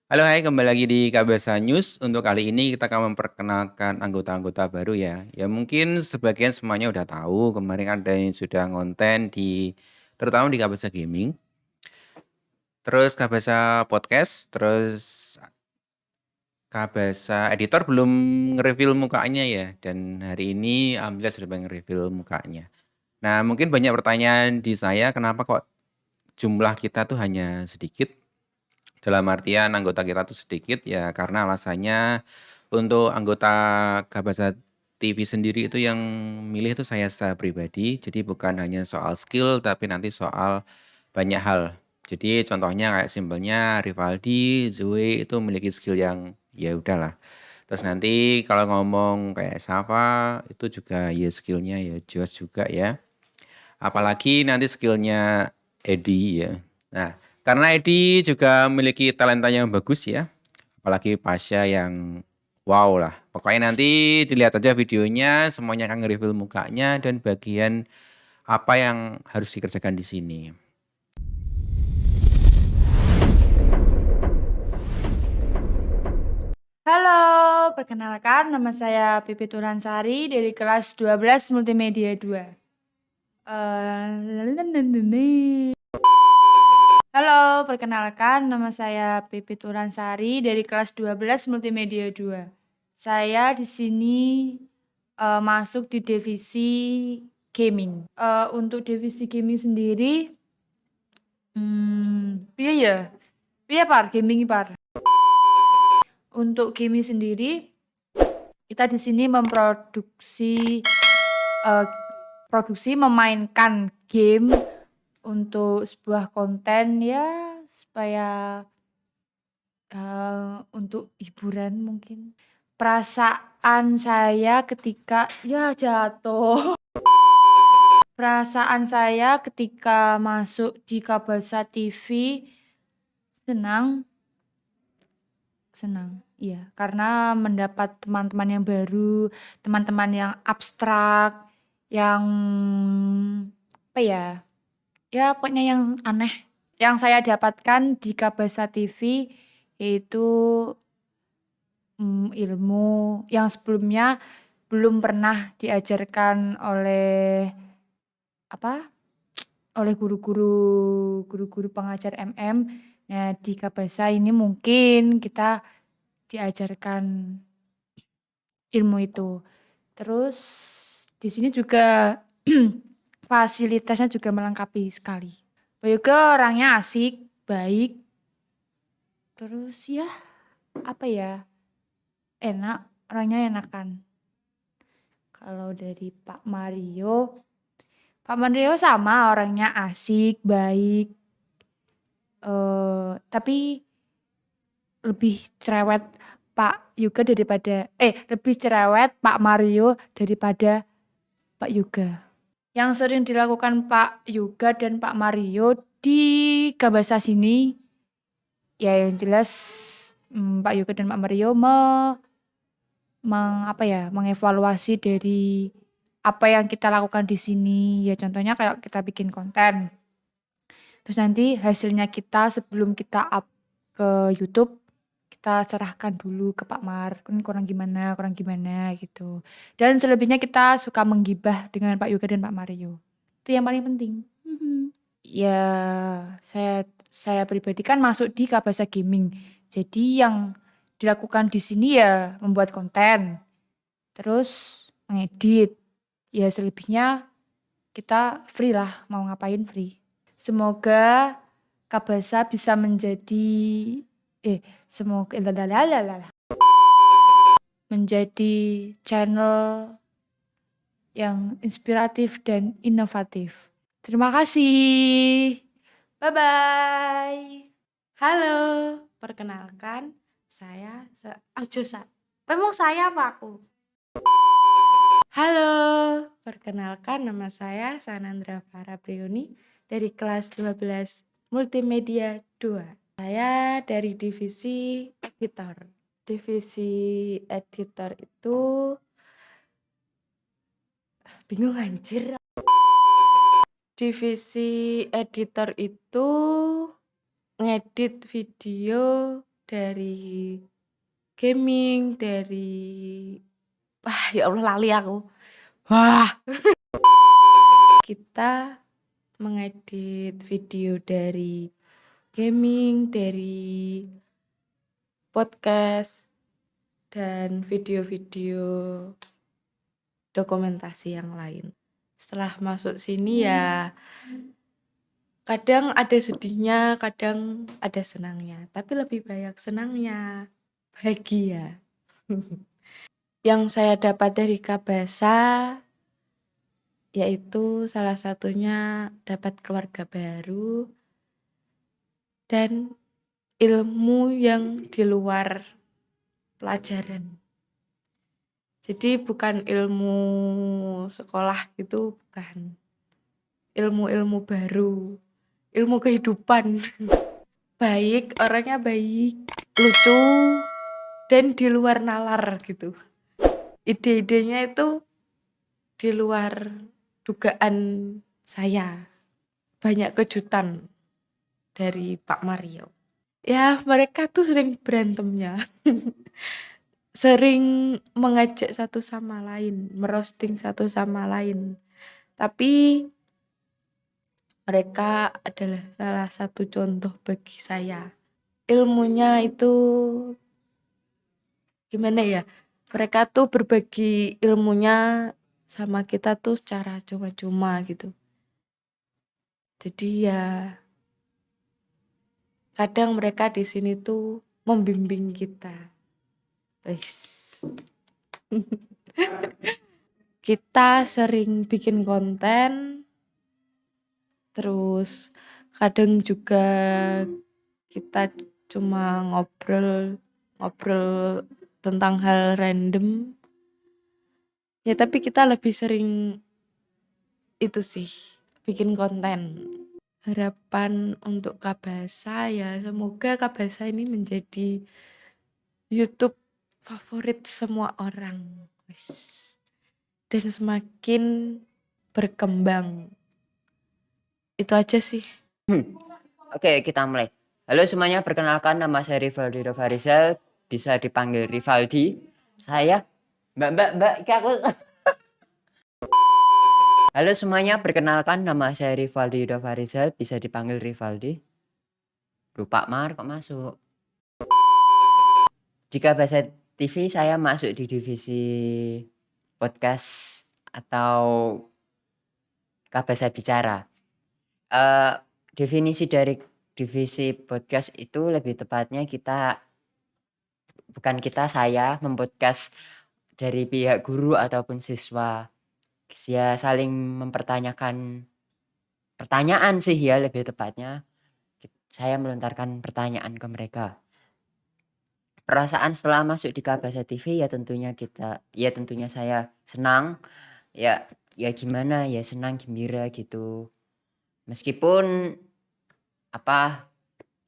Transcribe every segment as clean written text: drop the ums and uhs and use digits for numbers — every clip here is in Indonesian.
Halo, hai, kembali lagi di Kabasa News. Untuk kali ini kita akan memperkenalkan anggota-anggota baru ya. Ya mungkin sebagian semuanya udah tahu, kemarin ada yang sudah ngonten terutama di Kabasa Gaming, terus Kabasa Podcast, terus Kabasa Editor belum nge-reveal mukanya ya. Dan hari ini alhamdulillah sudah nge-reveal mukanya. Nah, mungkin banyak pertanyaan di saya, kenapa kok jumlah kita tuh hanya sedikit? Dalam artian anggota kita tuh sedikit ya karena alasannya untuk anggota Kabasa TV sendiri itu yang milih itu saya secara pribadi. Jadi bukan hanya soal skill tapi nanti soal banyak hal. Jadi contohnya kayak simpelnya Rivaldi, Zoe itu memiliki skill yang ya udahlah. Terus nanti kalau ngomong kayak Safa itu juga ya skillnya ya jelas juga ya. Apalagi nanti skillnya Edi ya. Nah, karena Edi juga memiliki talenta yang bagus ya. Apalagi Pasha yang wow lah. Pokoknya nanti dilihat aja videonya, semuanya akan nge-reveal mukanya dan bagian apa yang harus dikerjakan di sini. Halo, perkenalkan nama saya Pipi Turansari dari kelas 12 Multimedia 2. Halo, perkenalkan nama saya Pipi Turansari dari kelas 12 Multimedia 2. Saya di sini masuk di divisi gaming. Untuk divisi gaming sendiri, iya ya, iya par, gaming par. Untuk gaming sendiri, kita di sini produksi memainkan game untuk sebuah konten ya supaya untuk hiburan mungkin. Perasaan saya ketika ya jatuh. Perasaan saya ketika masuk di Kabasa TV senang, iya, karena mendapat teman-teman yang baru, teman-teman yang abstrak, yang apa ya? Ya pokoknya yang aneh. Yang saya dapatkan di Kabasa TV yaitu ilmu yang sebelumnya belum pernah diajarkan oleh apa? Oleh guru-guru pengajar MM. Nah, di Kabasa ini mungkin kita diajarkan ilmu itu. Terus di sini juga fasilitasnya juga melengkapi sekali. Pak Yoga orangnya asik, baik, terus ya apa ya, enak, orangnya enakan. Kalau dari Pak Mario sama orangnya asik, baik, tapi lebih cerewet Pak Yoga lebih cerewet Pak Mario daripada Pak Yoga. Yang sering dilakukan Pak Yoga dan Pak Mario di Kabasa sini, ya yang jelas Pak Yoga dan Pak Mario mengevaluasi dari apa yang kita lakukan di sini. Ya contohnya kayak kita bikin konten. Terus nanti hasilnya kita sebelum kita up ke YouTube, kita serahkan dulu ke Pak Mar. Ini kurang gimana gitu. Dan selebihnya kita suka menggibah dengan Pak Yoga dan Pak Mario. Itu yang paling penting. Ya, saya pribadi kan masuk di Kabasa Gaming. Jadi yang dilakukan di sini ya membuat konten, terus mengedit. Ya selebihnya kita free lah, mau ngapain free. Semoga Kabasa bisa semoga menjadi channel yang inspiratif dan inovatif. Terima kasih. Bye bye. Halo, perkenalkan saya Memang saya apa aku? Halo, perkenalkan nama saya Sanandra Farah Prioni dari kelas 12 Multimedia 2. Saya dari divisi editor. Divisi editor itu bingung anjir. Divisi editor itu ngedit video dari gaming, dari ya Allah lali aku. Wah, kita mengedit video dari gaming, dari podcast, dan video-video dokumentasi yang lain. Setelah masuk sini ya kadang ada sedihnya, kadang ada senangnya, tapi lebih banyak senangnya, bahagia. Yang saya dapat dari Kabasa yaitu salah satunya dapat keluarga baru dan ilmu yang di luar pelajaran. Jadi bukan ilmu sekolah gitu, bukan. Ilmu-ilmu baru, ilmu kehidupan. Baik, orangnya baik, lucu, dan di luar nalar gitu. Ide-idenya itu di luar dugaan saya. Banyak kejutan dari Pak Mario. Ya, mereka tuh sering berantemnya. Sering mengejek satu sama lain, merosting satu sama lain. Tapi mereka adalah salah satu contoh bagi saya. Ilmunya itu gimana ya? Mereka tuh berbagi ilmunya sama kita tuh secara cuma-cuma gitu. Jadi ya kadang mereka di sini tuh membimbing kita. Wes. Kita sering bikin konten, terus kadang juga kita cuma ngobrol tentang hal random. Ya tapi kita lebih sering itu sih, bikin konten. Harapan untuk Kabasa ya semoga Kabasa ini menjadi YouTube favorit semua orang. Wes. Dan semakin berkembang. Itu aja sih. Oke, kita mulai. Halo semuanya, perkenalkan nama saya Rivaldi Farizal, bisa dipanggil Rivaldi. Saya Mbak, iki aku. Halo semuanya, perkenalkan nama saya Rivaldi Farizal, bisa dipanggil Rivaldi. Lupa Mar kok masuk. Jika bahasa TV saya masuk di divisi podcast atau Kabasa Bicara. Definisi dari divisi podcast itu lebih tepatnya saya mempodcast dari pihak guru ataupun siswa. Ya saling mempertanyakan pertanyaan sih ya lebih tepatnya. Saya melontarkan pertanyaan ke mereka. Perasaan setelah masuk di Kabasa TV ya tentunya saya senang. Ya gimana ya, senang gembira gitu. Meskipun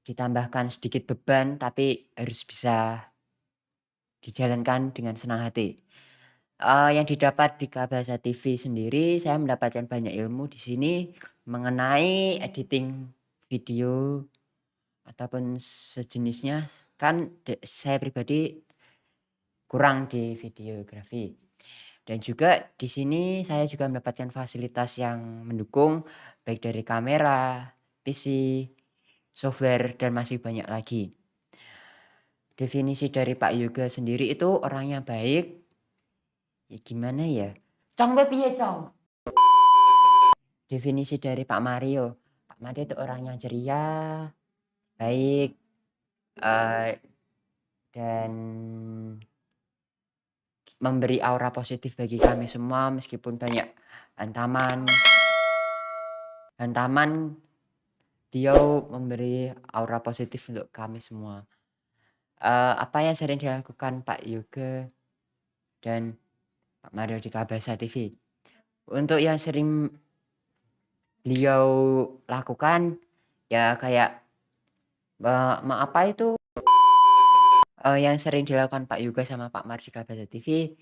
ditambahkan sedikit beban tapi harus bisa dijalankan dengan senang hati. Yang didapat di Kabasa TV sendiri, saya mendapatkan banyak ilmu di sini mengenai editing video ataupun sejenisnya. Kan saya pribadi kurang di videografi. Dan juga di sini saya juga mendapatkan fasilitas yang mendukung baik dari kamera, PC, software, dan masih banyak lagi. Definisi dari Pak Yoga sendiri itu orangnya baik. Ya gimana ya? Cong piye cong? Definisi dari Pak Mario. Pak Mario itu orangnya ceria, baik, dan memberi aura positif bagi kami semua meskipun banyak hantaman. Dia memberi aura positif untuk kami semua. Apa yang sering dilakukan Pak Yoga dan Pak Mario di Kabasa TV? Untuk yang sering beliau lakukan ya kayak yang sering dilakukan Pak Yoga sama Pak Mario di Kabasa TV,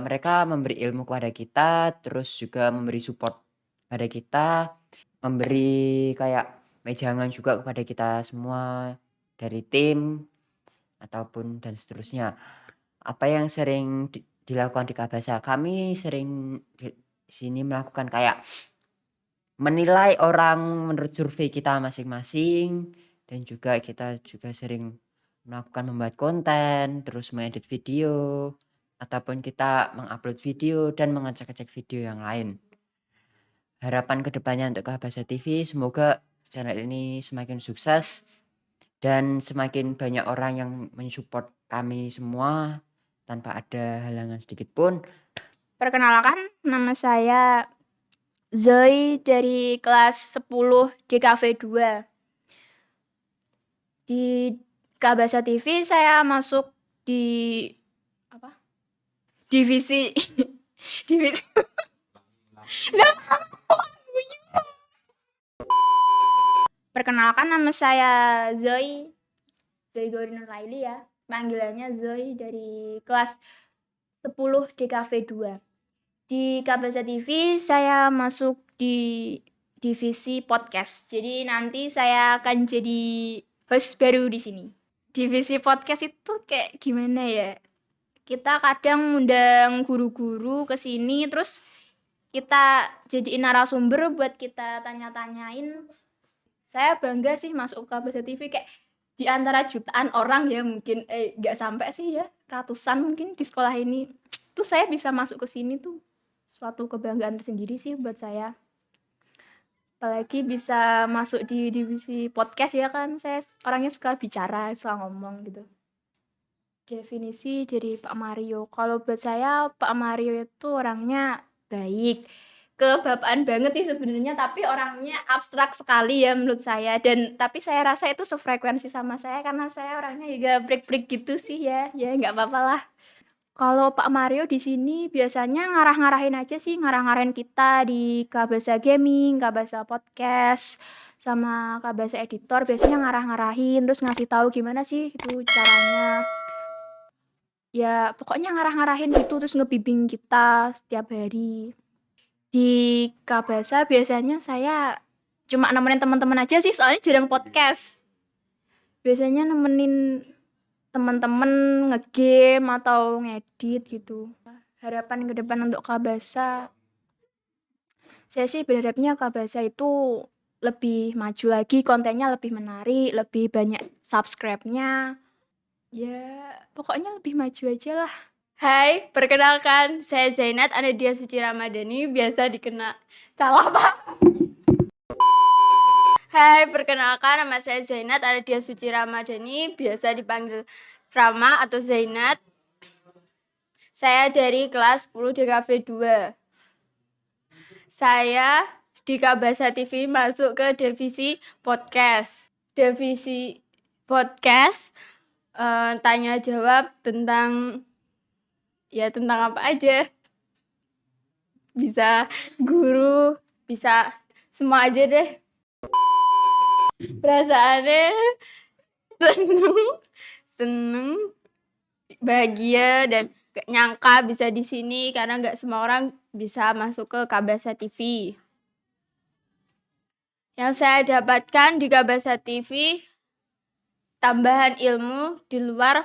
mereka memberi ilmu kepada kita, terus juga memberi support pada kita, memberi kayak wejangan juga kepada kita semua dari tim ataupun dan seterusnya. Apa yang sering dilakukan di Kabasa? Kami sering di sini melakukan kayak menilai orang menurut survei kita masing-masing, dan juga kita juga sering melakukan membuat konten, terus mengedit video, ataupun kita mengupload video dan mengecek-ngecek video yang lain. Harapan kedepannya untuk Kabasa TV, semoga channel ini semakin sukses dan semakin banyak orang yang mensupport kami semua tanpa ada halangan sedikit pun. Perkenalkan, nama saya Zoe dari kelas 10 DKV 2. Di Kabasa TV saya masuk di divisi divisi Perkenalkan, nama saya Zoe Gauri Nurlaili ya. Panggilannya Zoe dari kelas 10 DKV 2. Di Kabasa TV saya masuk di divisi podcast. Jadi nanti saya akan jadi host baru di sini. Divisi podcast itu kayak gimana ya? Kita kadang undang guru-guru ke sini, terus kita jadiin narasumber buat kita tanya-tanyain. Saya bangga sih masuk Kabasa TV, kayak di antara jutaan orang ya, mungkin nggak sampai sih ya, ratusan mungkin di sekolah ini. Tuh saya bisa masuk ke sini tuh suatu kebanggaan tersendiri sih buat saya. Apalagi bisa masuk di divisi podcast ya kan, saya orangnya suka bicara, suka ngomong gitu. Definisi dari Pak Mario, kalau buat saya Pak Mario itu orangnya baik, kebapaan banget sih sebenarnya, tapi orangnya abstrak sekali ya menurut saya, dan tapi saya rasa itu sefrekuensi sama saya karena saya orangnya juga break-break gitu sih ya nggak apa-apa lah. Kalau Pak Mario di sini biasanya ngarah-ngarahin aja sih, ngarah-ngarahin kita di Kabasa Gaming, Kabasa Podcast, sama Kabasa Editor, biasanya ngarah-ngarahin, terus ngasih tahu gimana sih itu caranya. Ya pokoknya ngarah-ngarahin gitu, terus ngebimbing kita setiap hari. Di Kabasa biasanya saya cuma nemenin teman-teman aja sih, soalnya jarang podcast. Biasanya nemenin teman-teman ngegame atau ngedit gitu. Harapan ke depan untuk Kabasa, saya sih berharapnya Kabasa itu lebih maju lagi, kontennya lebih menarik, lebih banyak subscribe-nya. Ya, pokoknya lebih maju aja lah. Hai, perkenalkan saya Zainat Anadia Suci Ramadhani, biasa dikenal salah Pak. Hai, perkenalkan nama saya Zainat Anadia Suci Ramadhani, biasa dipanggil Rama atau Zainat. Saya dari kelas 10 DKV 2. Saya di Kabasa TV masuk ke divisi podcast. Divisi podcast tanya jawab tentang apa aja. Bisa guru, bisa semua aja deh. Perasaannya seneng, bahagia, dan gak nyangka bisa di sini karena gak semua orang bisa masuk ke Kabasa TV. Yang saya dapatkan di Kabasa TV, tambahan ilmu di luar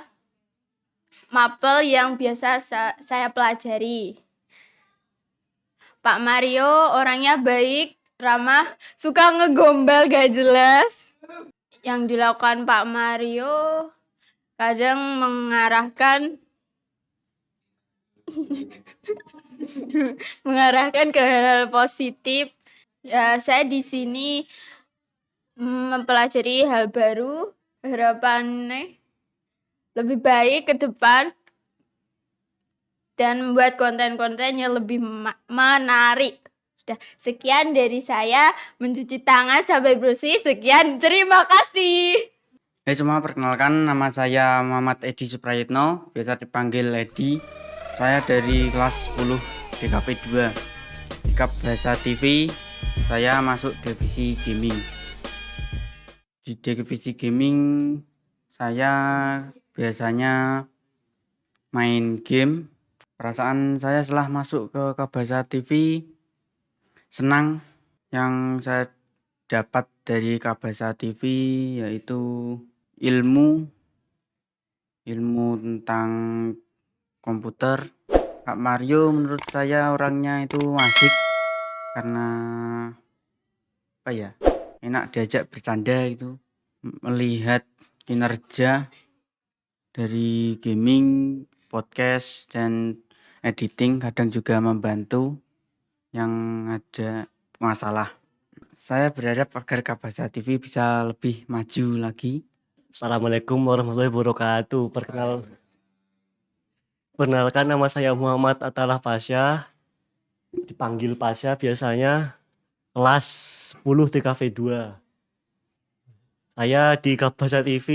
mapel yang biasa saya pelajari. Pak Mario orangnya baik, ramah, suka ngegombal gak jelas. Yang dilakukan Pak Mario kadang mengarahkan ke hal positif. Ya, saya di sini mempelajari hal baru, harapannya lebih baik ke depan dan membuat konten-konten yang lebih menarik. Sudah, sekian dari saya, mencuci tangan sampai bersih. Sekian, terima kasih. Hai semua, perkenalkan nama saya Muhammad Edi Suprayitno, biasa dipanggil Edi. Saya dari kelas 10 DKV 2. Di Kabasa TV saya masuk divisi gaming. Di divisi gaming saya biasanya main game. Perasaan saya setelah masuk ke Kabasa TV senang. Yang saya dapat dari Kabasa TV yaitu ilmu ilmu tentang komputer. Kak Mario menurut saya orangnya itu asik karena apa ya, enak diajak bercanda gitu. Melihat kinerja dari gaming, podcast, dan editing kadang juga membantu yang ada masalah. Saya berharap agar Kabasa TV bisa lebih maju lagi. Assalamualaikum warahmatullahi wabarakatuh. Perkenalkan nama saya Muhammad Atalah Pasha. Dipanggil Pasha biasanya, kelas 10 TKV 2. Saya di Kabasa TV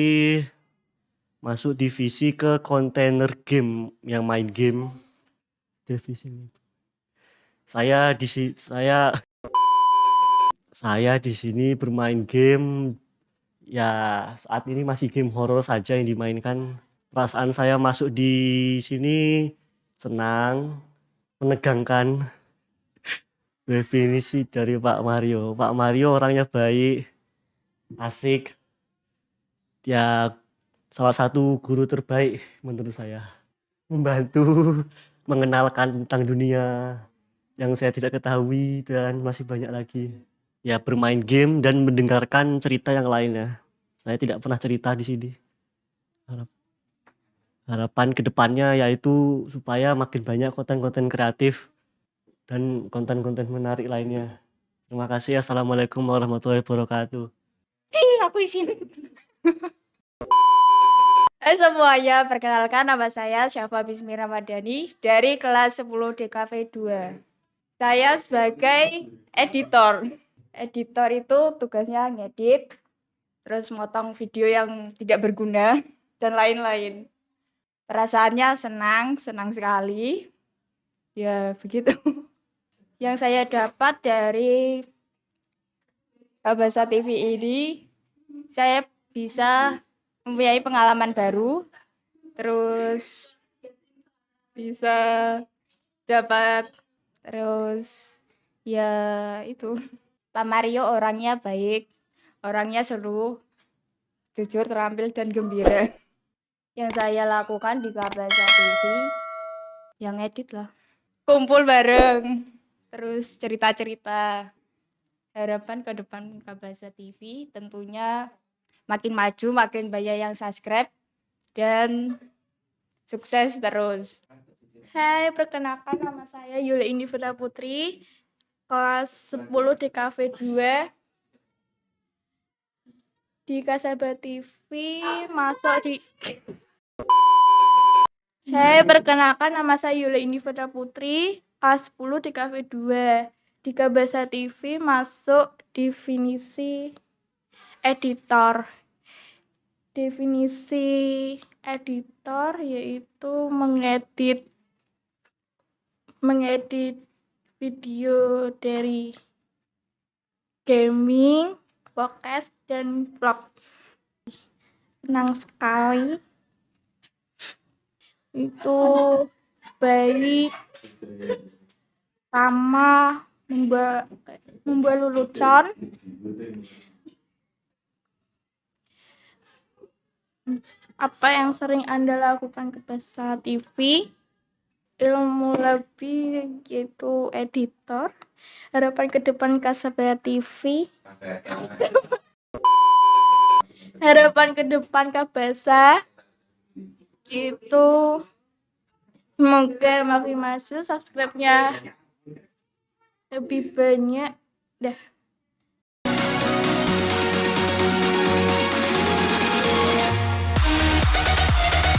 masuk divisi ke kontainer game yang main game. Divisi ini. Saya di sini bermain game. Ya, saat ini masih game horor saja yang dimainkan. Perasaan saya masuk di sini senang, menegangkan. Definisi dari Pak Mario. Pak Mario orangnya baik, asik. Ya, salah satu guru terbaik menurut saya. Membantu mengenalkan tentang dunia yang saya tidak ketahui dan masih banyak lagi. Ya, bermain game dan mendengarkan cerita yang lainnya. Saya tidak pernah cerita di sini. Harapan kedepannya yaitu supaya makin banyak konten-konten kreatif dan konten-konten menarik lainnya. Terima kasih. Assalamualaikum warahmatullahi wabarakatuh. Aku izin. Hai semuanya, perkenalkan nama saya Syafa Bismi Ramadhani dari kelas 10 DKV 2. Saya sebagai editor. Editor itu tugasnya ngedit, terus motong video yang tidak berguna, dan lain-lain. Perasaannya senang sekali. Ya, begitu. Yang saya dapat dari Kabasa TV ini, saya bisa mempunyai pengalaman baru, terus bisa dapat, terus ya itu. Pak Mario orangnya baik, orangnya seru, jujur, terampil, dan gembira. Yang saya lakukan di Kabasa TV, yang edit lah. Kumpul bareng, terus cerita-cerita. Harapan ke depan Kabasa TV tentunya makin maju, makin banyak yang subscribe, dan sukses terus. Hai, perkenalkan nama saya Yuli Individa Putri, kelas 10 DKV 2. Di Kabasa TV masuk di Hai, perkenalkan nama saya Yuli Individa Putri, kelas 10 DKV 2. Di Kabasa TV masuk definisi editor. Definisi editor yaitu mengedit video dari gaming, podcast, dan vlog. Senang sekali. Itu baik sama membuat lelucon. Apa yang sering Anda lakukan ke Kabasa TV? Ilmu lebih gitu, editor. Harapan ke depan Kabasa TV. Harapan ke depan Kabasa itu semoga makin maju, subscribe-nya lebih banyak. Dah.